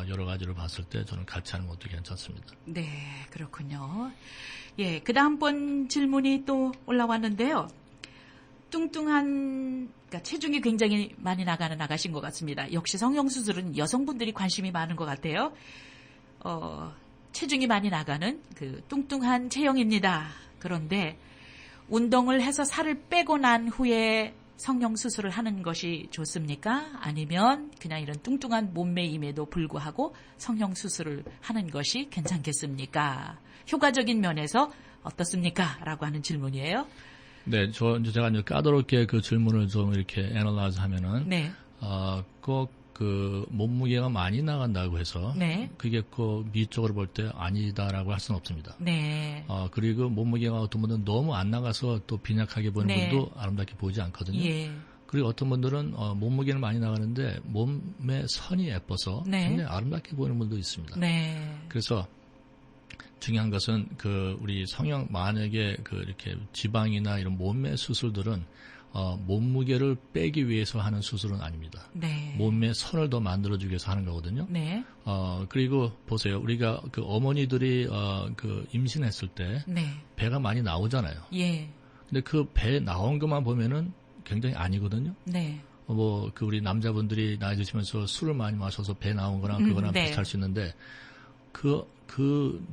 여러 가지로 봤을 때 저는 같이 하는 것도 괜찮습니다. 네, 그렇군요. 예, 그 다음번 질문이 또 올라왔는데요. 그러니까 체중이 굉장히 많이 나가는 아가씨인 것 같습니다. 역시 성형수술은 여성분들이 관심이 많은 것 같아요. 체중이 많이 나가는 뚱뚱한 체형입니다. 그런데 운동을 해서 살을 빼고 난 후에 성형수술을 하는 것이 좋습니까? 아니면 그냥 이런 뚱뚱한 몸매임에도 불구하고 성형수술을 하는 것이 괜찮겠습니까? 효과적인 면에서 어떻습니까? 라고 하는 질문이에요. 네, 제가 이제 까다롭게 그 질문을 좀 이렇게 애널라이즈 하면은, 꼭 몸무게가 많이 나간다고 해서, 그게 미적으로 볼 때 아니다라고 할 수는 없습니다. 그리고 몸무게가 어떤 분들은 너무 안 나가서 또 빈약하게 보이는 분도 아름답게 보이지 않거든요. 그리고 어떤 분들은, 몸무게는 많이 나가는데 몸의 선이 예뻐서 굉장히 아름답게 보이는 분도 있습니다. 그래서, 중요한 것은 우리 성형 만약에 이렇게 지방이나 이런 몸매 수술들은 몸무게를 빼기 위해서 하는 수술은 아닙니다. 네. 몸의 선을 더 만들어주기 위해서 하는 거거든요. 네. 그리고 보세요. 우리가 그 어머니들이 그 임신했을 때 네. 배가 많이 나오잖아요. 예. 근데 그 배 나온 것만 보면은 굉장히 아니거든요. 네. 그 우리 남자분들이 나이 드시면서 술을 많이 마셔서 배 나온 거랑 그거랑 네. 비슷할 수 있는데 그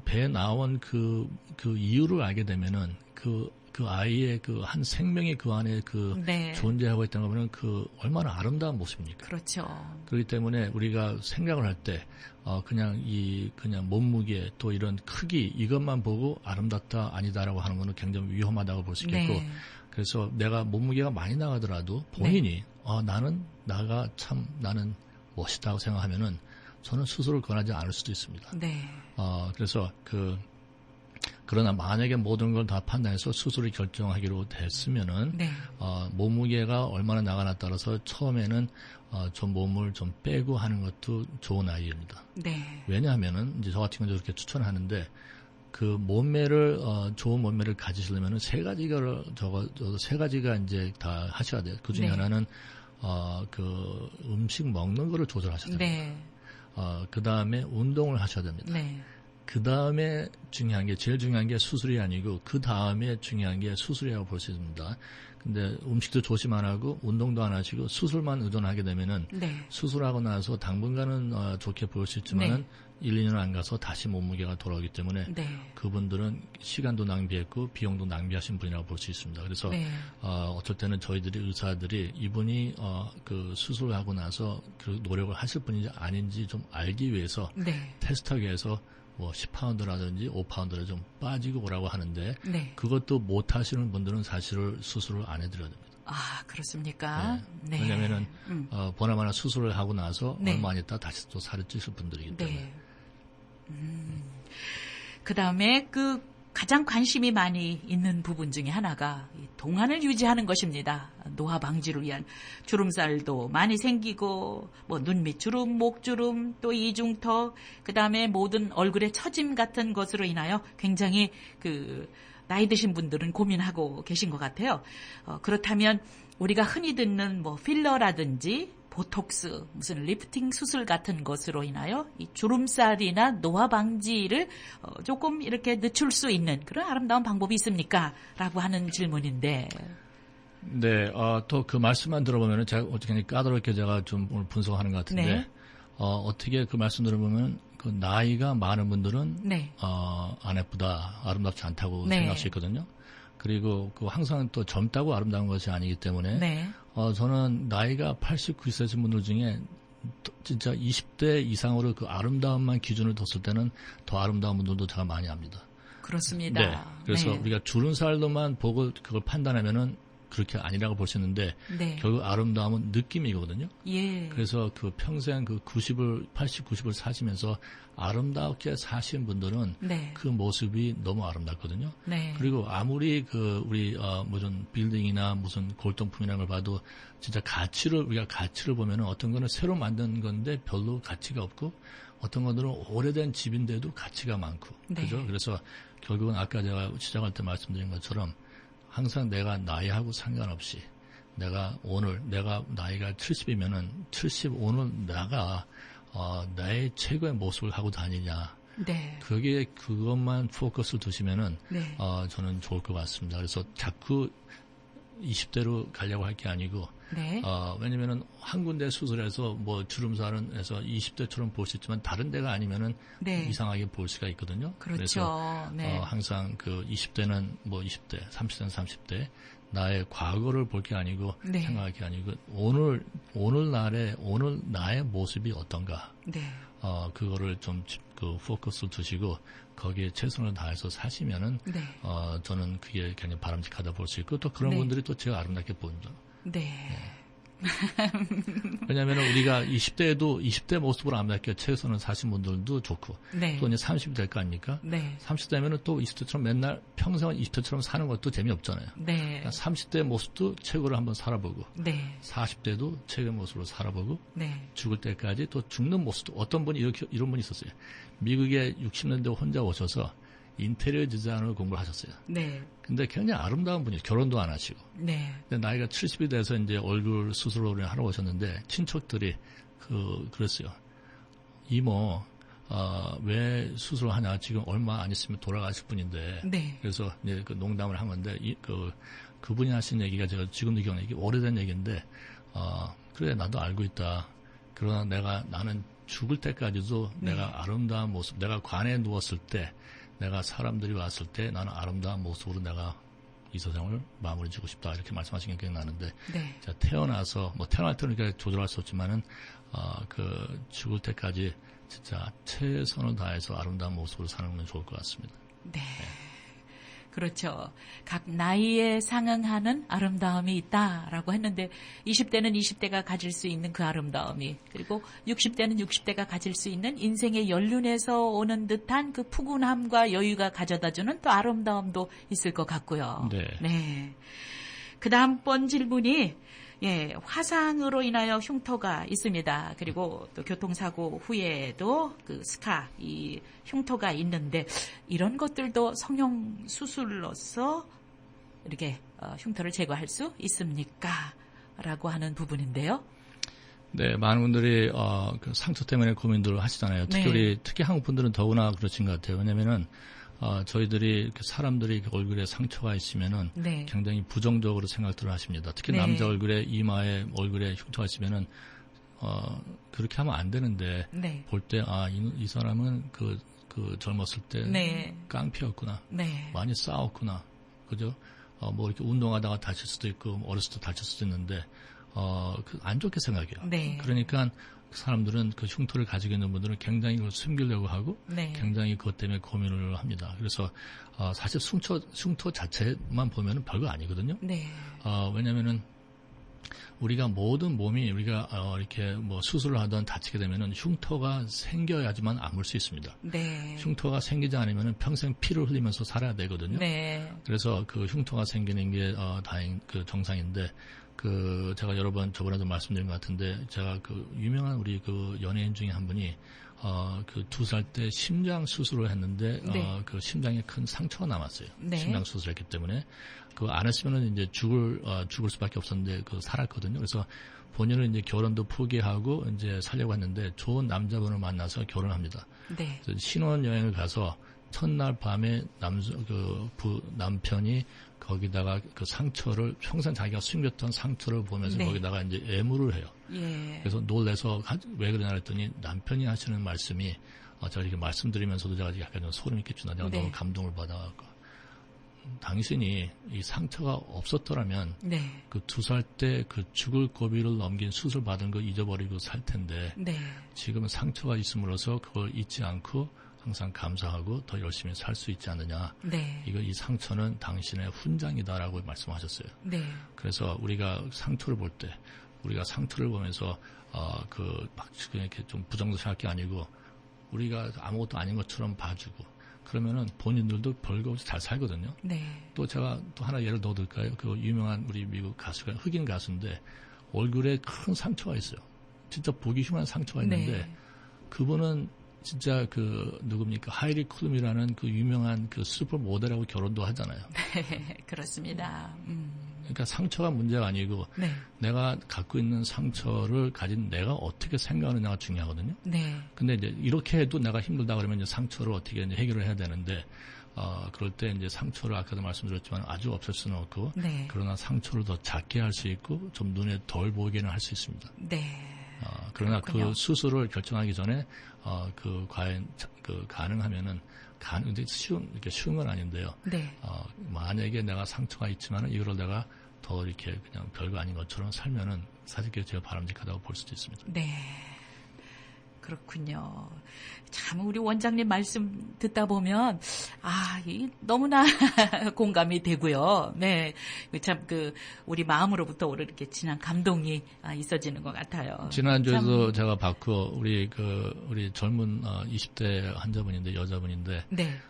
배 나온 그 이유를 알게 되면은 그 아이의 그 한 생명이 그 안에 네. 존재하고 있다는 거 보면 얼마나 아름다운 모습입니까? 그렇죠. 그렇기 때문에 우리가 생각을 할 때, 그냥 몸무게 또 이런 크기 이것만 보고 아름답다 아니다라고 하는 거는 굉장히 위험하다고 볼 수 있겠고, 네. 그래서 내가 몸무게가 많이 나가더라도 본인이, 나는 멋있다고 생각하면은 저는 수술을 권하지 않을 수도 있습니다. 네. 그래서 그러나 만약에 모든 걸 다 판단해서 수술을 결정하기로 됐으면은 네. 몸무게가 얼마나 나가나 따라서 처음에는 좀 몸을 좀 빼고 하는 것도 좋은 아이디어입니다. 네. 왜냐하면은 이제 저 같은 경우는 그렇게 추천하는데 그 몸매를 좋은 몸매를 가지시려면은 세 가지가 이제 다 하셔야 돼요. 그 중에 네. 하나는 그 음식 먹는 거를 조절하셔야 됩니다. 네. 그 다음에 운동을 하셔야 됩니다. 네. 그 다음에 제일 중요한 게 수술이 아니고 그 다음에 중요한 게 수술이라고 볼 수 있습니다. 근데 음식도 조심 안 하고 운동도 안 하시고 수술만 의존하게 되면은 네. 수술하고 나서 당분간은 좋게 보일 수 있지만은 네. 1, 2년 안 가서 다시 몸무게가 돌아오기 때문에 네. 그분들은 시간도 낭비했고 비용도 낭비하신 분이라고 볼 수 있습니다. 그래서 네. 어쩔 때는 저희들이 의사들이 이분이 그 수술을 하고 나서 그 노력을 하실 분인지 아닌지 좀 알기 위해서 네. 테스트하기 위해서 10파운드라든지 5파운드를 좀 빠지고 오라고 하는데 네. 그것도 못 하시는 분들은 사실을 수술을 안 해드려야 됩니다. 아, 그렇습니까? 네. 네. 왜냐하면은 보나마나 수술을 하고 나서 네. 얼마 안 있다 다시 또 살을 찌실 분들이기 때문에. 네. 그 다음에 가장 관심이 많이 있는 부분 중에 하나가 이 동안을 유지하는 것입니다. 노화 방지를 위한 주름살도 많이 생기고 눈밑 주름, 목주름, 또 이중턱, 그 다음에 모든 얼굴의 처짐 같은 것으로 인하여 굉장히 나이 드신 분들은 고민하고 계신 것 같아요. 그렇다면 우리가 흔히 듣는 필러라든지 보톡스, 무슨 리프팅 수술 같은 것으로 인하여 이 주름살이나 노화 방지를 조금 이렇게 늦출 수 있는 그런 아름다운 방법이 있습니까? 라고 하는 질문인데. 네, 또 그 말씀만 들어보면은 제가 어떻게 까다롭게 제가 좀 오늘 분석하는 것 같은데, 네. 어떻게 그 말씀 들어보면 그 나이가 많은 분들은 네. 안 예쁘다, 아름답지 않다고 네. 생각할 수 있거든요. 그리고 항상 또 젊다고 아름다운 것이 아니기 때문에 네. 저는 나이가 80, 90세신 분들 중에 진짜 20대 이상으로 그 아름다움만 기준을 뒀을 때는 더 아름다운 분들도 제가 많이 합니다. 그렇습니다. 네. 그래서 네. 우리가 주름살로만 보고 그걸 판단하면은 그렇게 아니라고 볼 수 있는데 네. 결국 아름다움은 느낌이거든요. 예. 그래서 평생 80, 90을 사시면서 아름답게 사신 분들은 네. 그 모습이 너무 아름답거든요. 네. 그리고 아무리 우리 무슨 빌딩이나 무슨 골동품이라는 걸 봐도 진짜 우리가 가치를 보면은 어떤 거는 새로 만든 건데 별로 가치가 없고 어떤 것들은 오래된 집인데도 가치가 많고. 네. 그죠? 그래서 결국은 아까 제가 시작할 때 말씀드린 것처럼 항상 내가 나이하고 상관없이 내가 나이가 70이면은 오늘 내가 나의 최고의 모습을 하고 다니냐. 네. 그것만 포커스를 두시면은 네. 저는 좋을 것 같습니다. 그래서 자꾸 20대로 가려고 할 게 아니고 네. 왜냐면은 한 군데 수술해서 주름살은 해서 20대처럼 볼 수 있지만 다른 데가 아니면은 네. 이상하게 볼 수가 있거든요. 그렇죠. 그래서 네. 항상 20대는 20대, 30대는 30대 나의 과거를 볼 게 아니고 네. 생각할 게 아니고 오늘 나의 모습이 어떤가. 네. 그거를 좀 포커스를 두시고 거기에 최선을 다해서 사시면은 네. 저는 그게 굉장히 바람직하다 볼 수 있고 또 그런 네. 분들이 또 제가 아름답게 보입니다. 네. 왜냐하면 우리가 20대 모습으로 아름답게 최선을 사신 분들도 좋고 네. 또 이제 30이 될 거 아닙니까? 네. 30대면은 또 20대처럼 맨날 평생을 20대처럼 사는 것도 재미없잖아요. 네. 30대 모습도 최고를 한번 살아보고 네. 40대도 최고의 모습으로 살아보고 네. 죽을 때까지 또 죽는 모습도 어떤 분이 이런 분이 있었어요. 미국에 60년대 혼자 오셔서 인테리어 디자인을 공부를 하셨어요. 네. 근데 굉장히 아름다운 분이 결혼도 안 하시고. 네. 근데 나이가 70이 돼서 이제 얼굴 수술을 하러 오셨는데 친척들이 그랬어요. 이모, 왜 수술을 하냐? 지금 얼마 안 있으면 돌아가실 분인데. 네. 그래서 이제 그 농담을 한 건데 그분이 하신 얘기가 제가 지금도 기억나요. 이게 오래된 얘기인데, 그래 나도 알고 있다. 그러나 나는 죽을 때까지도 네. 내가 아름다운 모습, 내가 관에 누웠을 때, 내가 사람들이 왔을 때 나는 아름다운 모습으로 내가 이 세상을 마무리 지고 싶다. 이렇게 말씀하신 게 기억나는데, 네. 제가 태어나서, 태어날 때는 그러니까 조절할 수 없지만은, 죽을 때까지 진짜 최선을 다해서 아름다운 모습으로 사는 건 좋을 것 같습니다. 네. 그렇죠. 각 나이에 상응하는 아름다움이 있다라고 했는데 20대는 20대가 가질 수 있는 그 아름다움이, 그리고 60대는 60대가 가질 수 있는 인생의 연륜에서 오는 듯한 그 푸근함과 여유가 가져다주는 또 아름다움도 있을 것 같고요. 네. 네. 그 다음번 질문이 화상으로 인하여 흉터가 있습니다. 그리고 또 교통사고 후에도 그 이 흉터가 있는데 이런 것들도 성형 수술로서 이렇게 흉터를 제거할 수 있습니까? 라고 하는 부분인데요. 네, 많은 분들이 그 상처 때문에 고민들을 하시잖아요. 특히 한국 분들은 더구나 그러신 것 같아요. 왜냐면은 저희들이 사람들이 얼굴에 상처가 있으면은 네. 굉장히 부정적으로 생각들을 하십니다. 특히 네. 남자 얼굴에 이마에 얼굴에 흉터가 있으면은 그렇게 하면 안 되는데 네. 볼 때 이 사람은 그 젊었을 때 네. 깡패였구나. 네. 많이 싸웠구나. 그죠? 뭐 이렇게 운동하다가 다칠 수도 있고 어렸을 때 다칠 수도 있는데 안 좋게 생각해요. 네. 그러니까 사람들은 그 흉터를 가지고 있는 분들은 굉장히 그걸 숨기려고 하고 네. 굉장히 그것 때문에 고민을 합니다. 그래서 사실 흉터 자체만 보면은 별거 아니거든요. 네. 왜냐면은 우리가 모든 몸이 우리가 이렇게 뭐 수술을 하든 다치게 되면은 흉터가 생겨야지만 아물 수 있습니다. 네. 흉터가 생기지 않으면은 평생 피를 흘리면서 살아야 되거든요. 네. 그래서 그 흉터가 생기는 게 정상인데 제가 여러 번 저번에도 말씀드린 것 같은데, 제가 유명한 우리 연예인 중에 한 분이, 2살 때 심장 수술을 했는데, 네. 심장에 큰 상처가 남았어요. 네. 심장 수술을 했기 때문에. 안 했으면은 이제 죽을 수밖에 없었는데, 살았거든요. 그래서 본인은 이제 결혼도 포기하고 이제 살려고 했는데, 좋은 남자분을 만나서 결혼합니다. 네. 그래서 신혼여행을 가서, 첫날 밤에 남편이 거기다가 그 상처를 평생 자기가 숨겼던 상처를 보면서 네. 거기다가 이제 애무를 해요. 예. 그래서 놀래서 왜 그러냐 했더니 남편이 하시는 말씀이 제가 이렇게 말씀드리면서도 제가 약간 좀 소름이 끼친다. 내가 네. 너무 감동을 받아갖고 당신이 이 상처가 없었더라면 네. 그 2살 때 그 죽을 고비를 넘긴 수술 받은 거 잊어버리고 살 텐데 네. 지금은 상처가 있음으로써 그걸 잊지 않고 항상 감사하고 더 열심히 살 수 있지 않느냐. 네. 이 상처는 당신의 훈장이다라고 말씀하셨어요. 네. 그래서 우리가 상처를 볼 때, 우리가 상처를 보면서 막 이렇게 좀 부정도 생각할 게 아니고 우리가 아무것도 아닌 것처럼 봐주고 그러면은 본인들도 별거 없이 잘 살거든요. 네. 또 제가 또 하나 예를 넣어둘까요? 유명한 우리 미국 가수가 흑인 가수인데 얼굴에 큰 상처가 있어요. 진짜 보기 흉한 상처가 있는데 네. 그분은 진짜 누굽니까? 하이리 클룸이라는 유명한 슈퍼 모델하고 결혼도 하잖아요. 네, 그렇습니다. 그러니까 상처가 문제가 아니고 네. 내가 갖고 있는 상처를 가진 내가 어떻게 생각하느냐가 중요하거든요. 네. 근데 이제 이렇게 해도 내가 힘들다 그러면 이제 상처를 어떻게 이제 해결을 해야 되는데 그럴 때 이제 상처를 아까도 말씀드렸지만 아주 없앨 수는 없고 네. 그러나 상처를 더 작게 할 수 있고 좀 눈에 덜 보이게는 할 수 있습니다. 네. 그러나 그렇군요. 그 수술을 결정하기 전에 과연 가능하면은 이렇게 쉬운 건 아닌데요. 네. 만약에 내가 상처가 있지만은 이거를 내가 더 이렇게 그냥 별거 아닌 것처럼 살면은 사실 그게 제가 바람직하다고 볼 수도 있습니다. 네. 그렇군요. 참 우리 원장님 말씀 듣다 보면 너무나 공감이 되고요. 네, 참 우리 마음으로부터 이렇게 진한 감동이 있어지는 것 같아요. 지난주에도 제가 봤고 우리 젊은 20대 환자분인데 여자분인데 네.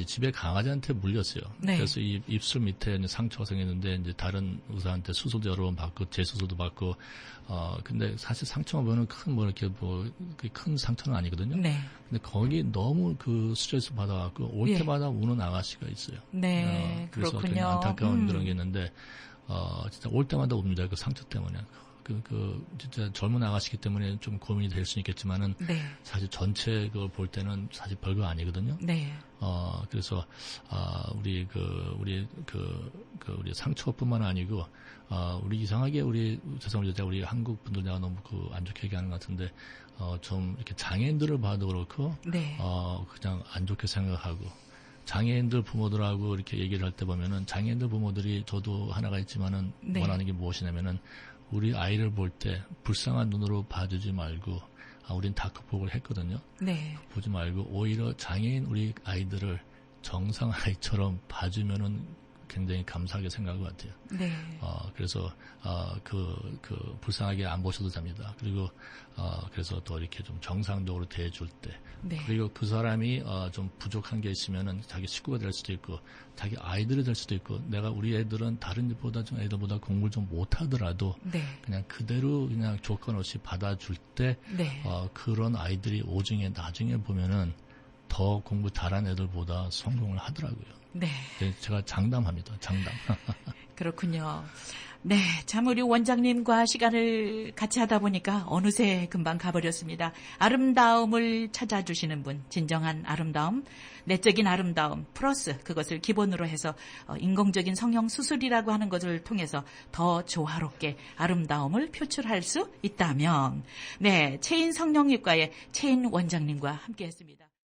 집에 강아지한테 물렸어요. 네. 그래서 이 입술 밑에 이제 상처가 생겼는데, 이제 다른 의사한테 수술도 여러 번 받고, 재수술도 받고, 근데 사실 상처만 보면 큰 상처는 아니거든요. 네. 근데 거기 너무 그 스트레스 받아갖고, 올 예. 때마다 우는 아가씨가 있어요. 네. 그래서 그렇군요. 굉장히 안타까운 그런 게 있는데, 진짜 올 때마다 웁니다. 그 상처 때문에. 진짜 젊은 아가씨기 때문에 좀 고민이 될 수는 있겠지만은, 네. 사실 전체 그걸 볼 때는 사실 별거 아니거든요. 네. 그래서, 우리 상처뿐만 아니고, 우리 이상하게 죄송합니다. 우리 한국 분들 너무 안 좋게 얘기하는 것 같은데, 좀 이렇게 장애인들을 봐도 그렇고, 네. 그냥 안 좋게 생각하고, 장애인들 부모들하고 이렇게 얘기를 할 때 보면은, 장애인들 부모들이 저도 하나가 있지만은, 네. 원하는 게 무엇이냐면은, 우리 아이를 볼 때 불쌍한 눈으로 봐주지 말고, 우린 다 극복을 했거든요. 네. 보지 말고 오히려 장애인 우리 아이들을 정상 아이처럼 봐주면은 굉장히 감사하게 생각할 것 같아요. 네. 그래서 불쌍하게 안 보셔도 됩니다. 그리고 그래서 또 이렇게 좀 정상적으로 대해줄 때, 네. 그리고 그 사람이 좀 부족한 게 있으면은 자기 식구가 될 수도 있고, 자기 아이들이 될 수도 있고, 우리 애들은 다른 애들보다 공부를 좀 못하더라도 네. 그냥 그대로 그냥 조건 없이 받아줄 때, 네. 그런 아이들이 나중에 보면은 더 공부 잘한 애들보다 성공을 하더라고요. 네. 제가 장담합니다. 장담. 그렇군요. 네, 참 우리 원장님과 시간을 같이 하다 보니까 어느새 금방 가버렸습니다. 아름다움을 찾아주시는 분, 진정한 아름다움, 내적인 아름다움 플러스 그것을 기본으로 해서 인공적인 성형 수술이라고 하는 것을 통해서 더 조화롭게 아름다움을 표출할 수 있다면, 네, 체인 성형외과의 체인 원장님과 함께했습니다.